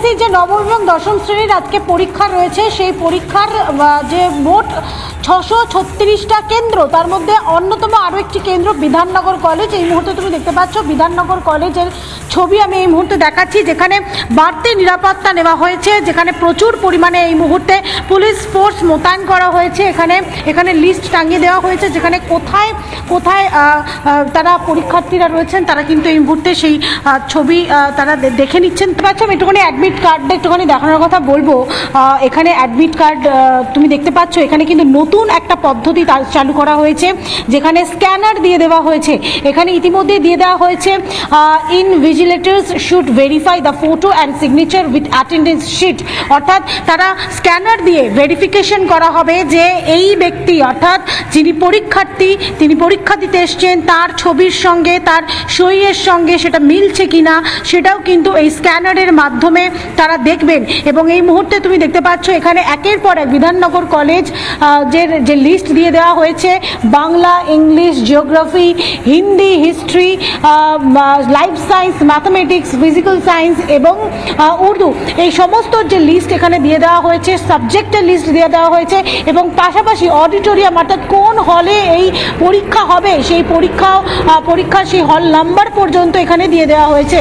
SSC যে নবম এবং দশম শ্রেণীর আজকে পরীক্ষা রয়েছে, সেই পরীক্ষার যে মোট 636টা কেন্দ্র, তার মধ্যে অন্যতম আরও একটি কেন্দ্র বিধাননগর কলেজ। এই মুহূর্তে তুমি দেখতে পাচ্ছ বিধাননগর কলেজের ছবি আমি এই মুহূর্তে দেখাচ্ছি, যেখানে বাড়তি নিরাপত্তা নেওয়া হয়েছে, যেখানে প্রচুর পরিমাণে এই মুহূর্তে পুলিশ ফোর্স মোতায়েন করা হয়েছে। এখানে লিস্ট টাঙিয়ে দেওয়া হয়েছে, যেখানে কোথায় কোথায় তারা পরীক্ষার্থীরা রয়েছেন তারা কিন্তু এই মুহূর্তে সেই ছবি তারা দেখে নিচ্ছেন। পাচ্ছ আমি একটুখানি অ্যাডমিট কার্ডটা একটুখানি দেখানোর কথা বলবো। এখানে অ্যাডমিট কার্ড তুমি দেখতে পাচ্ছ, এখানে কিন্তু নতুন একটা পদ্ধতি চালু করা হয়েছে, যেখানে স্ক্যানার দিয়ে দেওয়া হয়েছে। এখানে ইতিমধ্যে দিয়ে দেওয়া হয়েছে invigilators should verify the photo and signature with attendance sheet, অর্থাৎ তারা স্ক্যানার দিয়ে ভেরিফিকেশন করা হবে যে এই ব্যক্তি, অর্থাৎ যিনি পরীক্ষার্থী, তিনি পরীক্ষা দিতে এসছেন, তার ছবির সঙ্গে তার সইয়ের সঙ্গে সেটা মিলছে কিনা, সেটাও কিন্তু এই স্ক্যানারের মাধ্যমে তারা দেখবেন। এবং এই মুহূর্তে তুমি দেখতে পাচ্ছ এখানে একের পর এক বিধাননগর কলেজ যে লিস্ট দিয়ে দেওয়া হয়েছে, Bangla, English, geography, Hindi, history, life science, mathematics, physical science এবং উর্দু, এই সমস্ত যে লিস্ট এখানে দিয়ে দেওয়া হয়েছে, সাবজেক্টের লিস্ট দিয়ে দেওয়া হয়েছে এবং পাশাপাশি অডিটোরিয়াম, অর্থাৎ কোন হলে এই পরীক্ষা হবে সেই পরীক্ষার সেই হল নাম্বার পর্যন্ত এখানে দিয়ে দেওয়া হয়েছে।